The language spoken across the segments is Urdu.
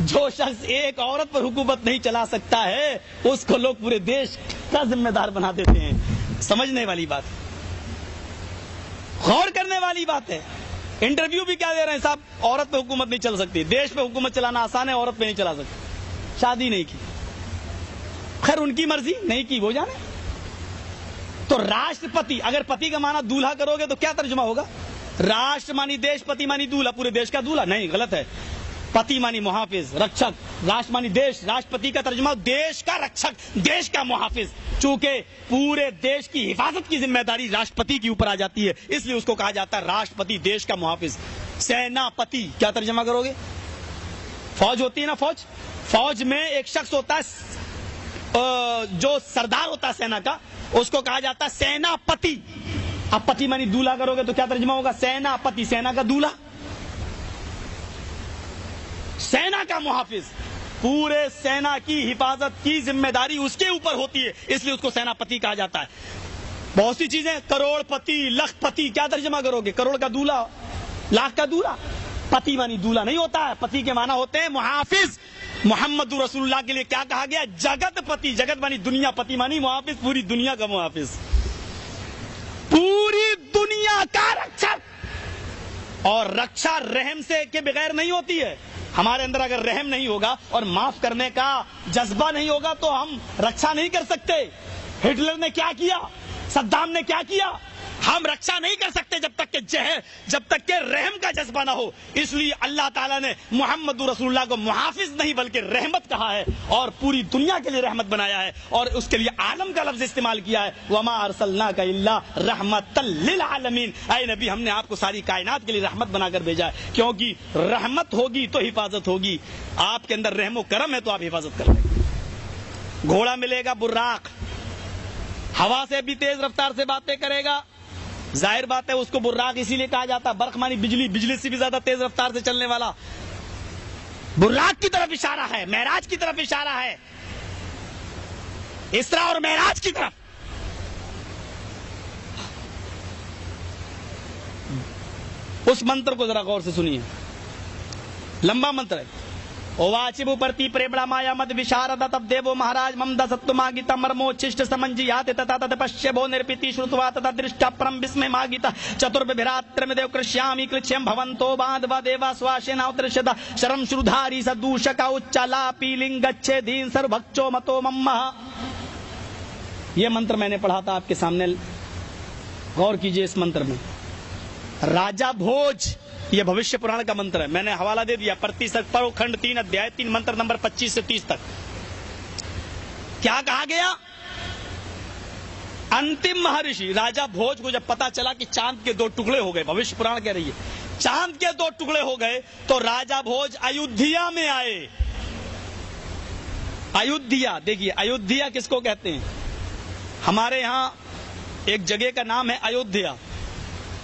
جو شخص ایک عورت پر حکومت نہیں چلا سکتا ہے اس کو لوگ پورے دیش کا ذمہ دار بنا دیتے ہیں. سمجھنے والی بات، غور کرنے والی بات ہے. انٹرویو بھی کیا دے رہے ہیں صاحب؟ عورت پہ حکومت نہیں چل سکتی. دیش پہ حکومت چلانا آسان ہے، عورت پہ نہیں چلا سکتی. شادی نہیں کی، خیر ان کی مرضی، نہیں کی وہ جانے. تو راشٹرپتی، اگر پتی کا معنی دولہا کرو گے تو کیا ترجمہ ہوگا؟ راشٹر مانی دیش، پتی مانی دولہا، پورے دیش کا دولہا نہیں، غلط ہے. پتی مانی محافظ، رکشک. راشٹر مانی دیش، راشٹرپتی کا ترجمہ دیش کا رکشک، دیش کا محافظ. چونکہ پورے دیش کی حفاظت کی ذمہ داری راشٹرپتی کے اوپر آ جاتی ہے، اس لیے اس کو کہا جاتا ہے راشٹرپتی، دیش کا محافظ. سینا پتی کیا ترجمہ کرو گے؟ فوج ہوتی ہے نا، فوج. فوج میں ایک شخص ہوتا ہے جو سردار ہوتا ہے سینا کا، اس کو کہا جاتا ہے سینا پتی. اب پتی مانی دولہا کرو گے تو کیا ترجمہ ہوگا؟ سینا پتی، سینا کا دولہا، سینا کا محافظ. پورے سینا کی حفاظت کی ذمہ داری اس کے اوپر ہوتی ہے، اس لیے اس کو سینا پتی کہا جاتا ہے. بہت سی چیزیں، کروڑ پتی، لکھ پتی، کیا ترجمہ کرو گے؟ کروڑ کا دولہا، لاکھ کا دولہا. پتی مانی دولہا نہیں ہوتا ہے، پتی کے معنی ہوتے ہیں محافظ. محمد رسول اللہ کے لیے کیا کہا گیا؟ جگت پتی. جگت مانی دنیا، پتی مانی محافظ، پوری دنیا کا محافظ، پوری دنیا کا رکشک. اور رکشا رحم سے کے بغیر نہیں ہوتی ہے. ہمارے اندر اگر رحم نہیں ہوگا اور معاف کرنے کا جذبہ نہیں ہوگا تو ہم رکشا نہیں کر سکتے. ہٹلر نے کیا کیا، صدام نے کیا کیا، ہم رکشا نہیں کر سکتے جب تک کہ رحم کا جذبہ نہ ہو. اس لیے اللہ تعالیٰ نے محمد رسول اللہ کو محافظ نہیں بلکہ رحمت کہا ہے، اور پوری دنیا کے لیے رحمت بنایا ہے، اور اس کے لیے عالم کا لفظ استعمال کیا ہے. وما ارسلناک الا رحمتا للعالمین. اے نبی، ہم نے آپ کو ساری کائنات کے لیے رحمت بنا کر بھیجا ہے، کیونکہ رحمت ہوگی تو حفاظت ہوگی. آپ کے اندر رحم و کرم ہے تو آپ حفاظت کر لیں گے. گھوڑا ملے گا براق، ہوا سے بھی تیز رفتار سے باتیں کرے گا. ظاہر بات ہے اس کو براق اسی لیے کہا جاتا ہے، برق مانی بجلی، بجلی سے بھی زیادہ تیز رفتار سے چلنے والا. براق کی طرف اشارہ ہے، معراج کی طرف اشارہ ہے، اسرا اور معراج کی طرف. اس منتر کو ذرا غور سے سنیے، لمبا منتر ہے. واچبو پرتی پریبڑا مایا مد وشارد تب دیو مہاراج مم دستو ماگیتا مرمو چشٹ سمنجیات تتا تت پشیبو نرپیتی شرطوا تتا درشٹا پرم بسم ماگیتا چتربھراترم دیو کرشیامی کرشیم بھونتو باندھوا دیوا سواشینا اترشدا شرم شرودھاری سدوشکا اچالا پیلنگ گچھے دین سر بھکچو متو ممہ. یہ منتر میں نے پڑھا تھا آپ کے سامنے، غور کیجئے اس منتر میں. راجا بھوج، یہ بھوشیہ پران کا منتر ہے، میں نے حوالہ دے دیا. پرتیست پڑھو، کھنڈ 3 ادھیائے 3 منتر نمبر 25 سے 30 تک. کیا کہا گیا؟ انتم مہارشی راجا بھوج کو جب پتا چلا کہ چاند کے 2 ٹکڑے ہو گئے، بھوشیہ پران کہہ رہی ہے چاند کے 2 ٹکڑے ہو گئے، تو راجا بھوج ایودھیا میں آئے. ایودھیا، دیکھیے ایودھیا کس کو کہتے ہیں؟ ہمارے یہاں ایک جگہ کا نام ہے ایودھیا.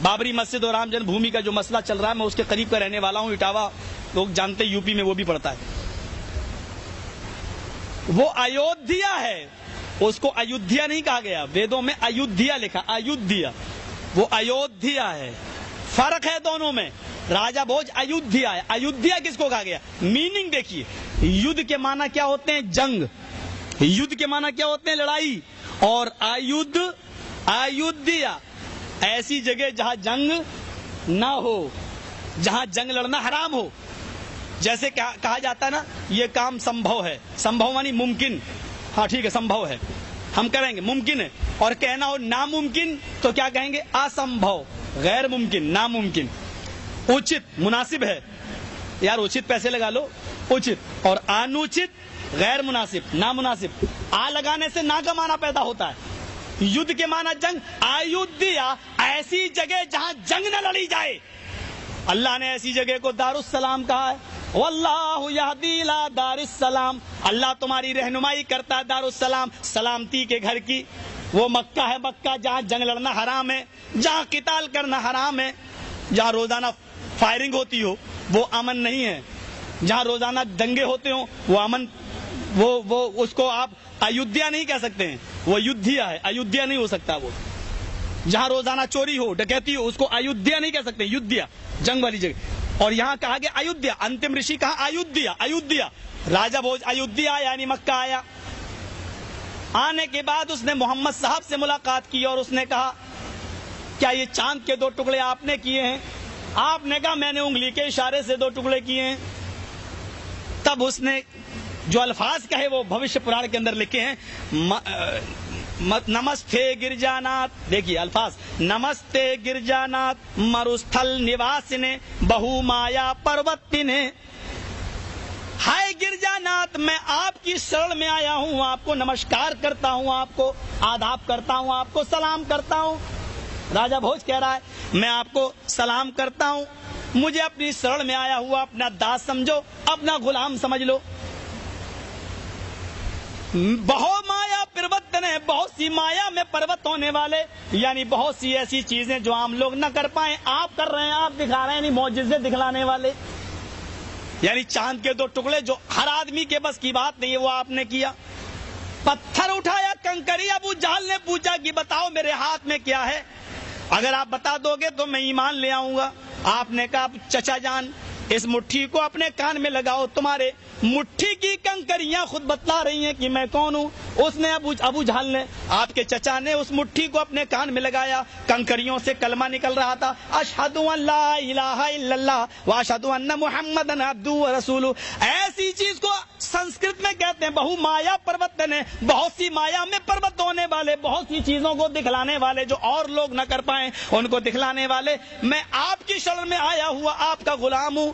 بابری مسجد اور رام جنم بھومی کا جو مسئلہ چل رہا ہے، میں اس کے قریب کا رہنے والا ہوں. اٹاوا لوگ جانتے، یو پی میں وہ بھی پڑتا ہے. وہ ایودھیا ہے، اس کو ایودھیا نہیں کہا گیا، ویدوں میں ایودھیا لکھا، ایودھیا. وہ ایودھیا ہے، فرق ہے دونوں میں. راجا بھوج ایودھیا ہے. ایودھیا کس کو کہا گیا؟ میننگ دیکھیے، یدھ کے معنی کیا ہوتے ہیں؟ جنگ. یدھ کے معنی کیا ہوتے ہیں؟ لڑائی. اور ایودھیا ایسی جگہ جہاں جنگ نہ ہو، جہاں جنگ لڑنا حرام ہو. جیسے کہا جاتا ہے نا، یہ کام سمبھو ہے. سمبھو مانی ممکن، ہاں ٹھیک ہے سمبھو ہے، ہم کریں گے، ممکن ہے. اور کہنا ہو ناممکن تو کیا کہیں گے؟ اسمبھو، غیر ممکن، ناممکن. اچت مناسب ہے، یار اچت پیسے لگا لو، اچت. اور انوچت غیر مناسب، نامناسب. آ لگانے سے نا کا معنی پیدا ہوتا ہے. یدھ کے معنی جنگ. ایودھیا ایسی جگہ جہاں جنگ نہ لڑی جائے. اللہ نے ایسی جگہ کو دار السلام کہا ہے. واللہ یہدی الی دار السلام، اللہ تمہاری رہنمائی کرتا ہے دار السلام، سلامتی کے گھر کی. وہ مکہ ہے، مکہ جہاں جنگ لڑنا حرام ہے، جہاں قتال کرنا حرام ہے، جہاں روزانہ فائرنگ ہوتی ہو وہ امن نہیں ہے. جہاں روزانہ دنگے ہوتے ہوں وہ امن، وہ اس کو آپ ایودھیا نہیں کہہ سکتے ہیں، وہ یدھیا ہے، ایودھیا نہیں ہو سکتا. وہ جہاں روزانہ چوری ہو، ڈکیتی ہو، اس کو ایودھیا نہیں کہہ سکتے، یدھیا جنگ والی جگہ. اور یہاں کہا گیا ایودھیا، انتم رشی کہا ایودھیا، ایودھیا راجہ بھوج ایودھیا یعنی مکہ آیا. آنے کے بعد اس نے محمد صاحب سے ملاقات کی اور اس نے کہا کیا یہ چاند کے 2 ٹکڑے آپ نے کیے ہیں؟ آپ نے کہا میں نے انگلی کے اشارے سے 2 ٹکڑے کیے ہیں. تب اس نے جو الفاظ کہے وہ بھوشیہ پران کے اندر لکھے ہیں. نمستے گرجانات، دیکھیے الفاظ، نمستے گرجانات مروستھل نواسنے بہو مایا پروتنے. ہائے گرجانات، میں آپ کی شرن میں آیا ہوں، آپ کو نمسکار کرتا ہوں، آپ کو آداب کرتا ہوں، آپ کو سلام کرتا ہوں. راجہ بھوج کہہ رہا ہے میں آپ کو سلام کرتا ہوں، مجھے اپنی شرن میں آیا ہوا اپنا داس سمجھو، اپنا غلام سمجھ لو. بہو مایا پروتنے، بہت سی مایا میں پروت ہونے والے، یعنی بہت سی ایسی چیزیں جو عام لوگ نہ کر پائیں آپ کر رہے ہیں، آپ دکھا رہے ہیں، یعنی معجزے دکھلانے والے. یعنی چاند کے 2 ٹکڑے جو ہر آدمی کے بس کی بات نہیں ہے وہ آپ نے کیا. پتھر اٹھایا کنکری، ابو جہل نے پوچھا کہ بتاؤ میرے ہاتھ میں کیا ہے، اگر آپ بتا دو گے تو میں ایمان لے آؤں گا. آپ نے کہا چچا جان اس مٹھی کو اپنے کان میں لگاؤ، تمہارے مٹھی کی کنکریاں خود بتلا رہی ہیں کہ میں کون ہوں. اس نے ابو جہل نے، آپ کے چچا نے اس مٹھی کو اپنے کان میں لگایا، کنکریوں سے کلمہ نکل رہا تھا، اشہد ان لا الہ الا اللہ واشہد ان محمدن عبدہ ورسولہ. ایسی چیز کو سنسکرت میں کہتے ہیں بہو مایا پروتنے، بہت سی مایا میں پروت ہونے والے، بہت سی چیزوں کو دکھلانے والے جو اور لوگ نہ کر پائیں ان کو دکھلانے والے. میں آپ کی شرن میں آیا ہوا آپ کا غلام ہوں.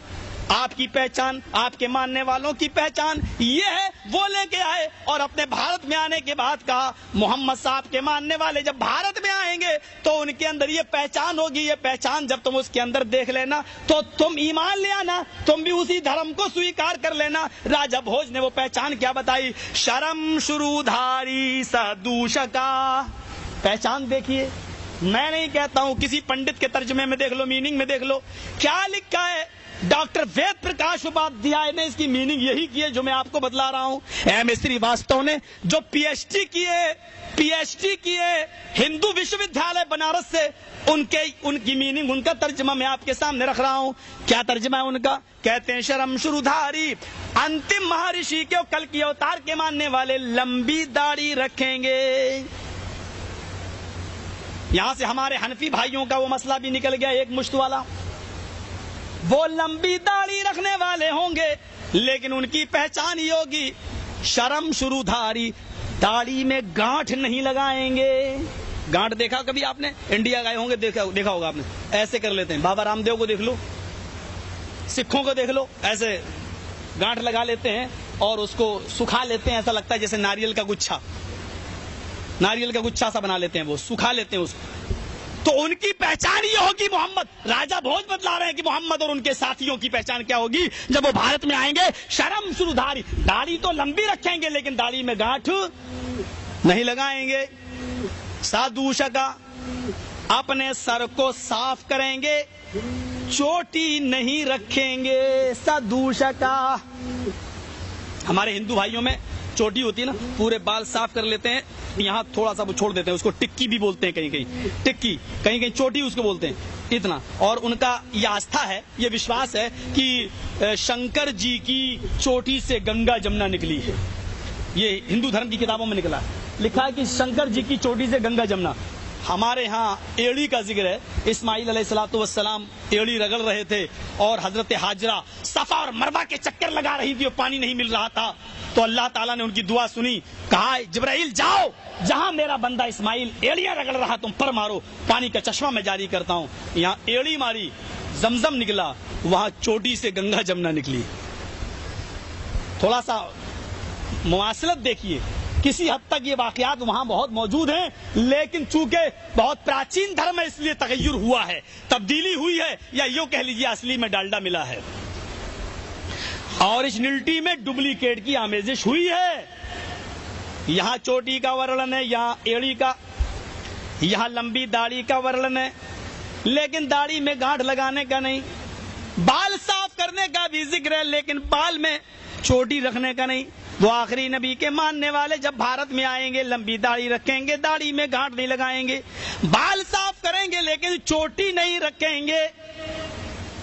آپ کی پہچان، آپ کے ماننے والوں کی پہچان یہ ہے. وہ لے کے آئے اور اپنے بھارت میں آنے کے بعد کہا محمد صاحب کے ماننے والے جب بھارت میں آئیں گے تو ان کے اندر یہ پہچان ہوگی، یہ پہچان جب تم اس کے اندر دیکھ لینا تو تم ایمان لے آنا، تم بھی اسی دھرم کو سویکار کر لینا. راجہ بھوج نے وہ پہچان کیا بتائی، شرم شروع دھاری سدوشکا. پہچان دیکھیے، میں نہیں کہتا ہوں، کسی پنڈت کے ترجمے میں دیکھ لو، میننگ میں دیکھ لو کیا لکھا ہے. ڈاکٹر وید پرکاش اپادھیائے نے اس کی میننگ یہی کی ہے جو میں آپ کو بتلا رہا ہوں. ایم سریواستو نے جو پی ایچ ڈی کیے ہندو وشو ودیالیہ بنارس سے، ان کی میننگ، ان کا ترجمہ میں آپ کے سامنے رکھ رہا ہوں. کیا ترجمہ ہے ان کا؟ کہتے ہیں شرم شرودھاری انتم مہارشی کے کل کی اوتار کے ماننے والے لمبی داڑھی رکھیں گے. یہاں سے ہمارے حنفی بھائیوں کا وہ مسئلہ بھی نکل گیا ایک مشت والا. وہ لمبی داڑھی رکھنے والے ہوں گے لیکن ان کی پہچان یہ ہوگی شرم شروع دھاری، داڑھی میں گانٹھ نہیں لگائیں گے. گانٹھ دیکھا کبھی آپ نے؟ انڈیا گئے ہوں گے دیکھا ہوگا آپ نے، ایسے کر لیتے ہیں. بابا رام دیو کو دیکھ لو، سکھوں کو دیکھ لو، ایسے گانٹھ لگا لیتے ہیں اور اس کو سکھا لیتے ہیں، ایسا لگتا ہے جیسے ناریل کا گچھا سا بنا لیتے ہیں، وہ سکھا لیتے ہیں اس کو. تو ان کی پہچان یہ ہوگی محمد. راجہ بھوج بتلا رہے ہیں کہ محمد اور ان کے ساتھیوں کی پہچان کیا ہوگی جب وہ بھارت میں آئیں گے. شرم شروع دھاری، داڑھی تو لمبی رکھیں گے لیکن داڑھی میں گانٹھ نہیں لگائیں گے. سادوشکا، اپنے سر کو صاف کریں گے، چوٹی نہیں رکھیں گے. سادوشکا، ہمارے ہندو بھائیوں میں چوٹی ہوتی ہے نا، پورے بال صاف کر لیتے ہیں، یہاں تھوڑا سا وہ چھوڑ دیتے ہیں، اس کو ٹکی بھی بولتے ہیں، کہیں ٹکی، کہیں چوٹی اس کو بولتے ہیں اتنا. اور ان کا یہ آستھا ہے، یہ وشواس ہے کہ شنکر جی کی چوٹی سے گنگا جمنا نکلی ہے. یہ ہندو دھرم کی کتابوں میں نکلا ہے، لکھا ہے کہ شنکر جی کی چوٹی سے گنگا جمنا. ہمارے ہاں ایڑی کا ذکر ہے. اسماعیل علیہ الصلوۃ والسلام ایڑی رگڑ رہے تھے اور حضرت ہاجرہ صفا اور مروہ کے چکر لگا رہی تھی اور پانی نہیں مل رہا تھا. تو اللہ تعالیٰ نے ان کی دعا سنی، کہا جبرائیل جاؤ جہاں میرا بندہ اسماعیل ایڑیاں رگڑ رہا تم پر مارو، پانی کا چشمہ میں جاری کرتا ہوں. یہاں ایڑی ماری، زمزم نکلا، وہاں چوٹی سے گنگا جمنا نکلی. تھوڑا سا مواصلت دیکھیے، کسی حد تک یہ واقعات وہاں بہت موجود ہیں لیکن چونکہ بہت پراچین دھرم ہے اس لیے تغیر ہوا ہے، تبدیلی ہوئی ہے، یا یوں کہہ لیجیے اصلی میں ڈالڈا ملا ہے، اوریجنلٹی میں ڈپلیکیٹ کی آمیزش ہوئی ہے. یہاں چوٹی کا ورلن ہے، یہاں ایڑی کا، یہاں لمبی داڑھی کا ورلن ہے لیکن داڑھی میں گانٹھ لگانے کا نہیں. بال صاف کرنے کا بھی ذکر ہے لیکن بال میں چوٹی رکھنے کا نہیں. وہ آخری نبی کے ماننے والے جب بھارت میں آئیں گے لمبی داڑھی رکھیں گے، داڑھی میں گانٹھ نہیں لگائیں گے، بال صاف کریں گے لیکن چوٹی نہیں رکھیں گے.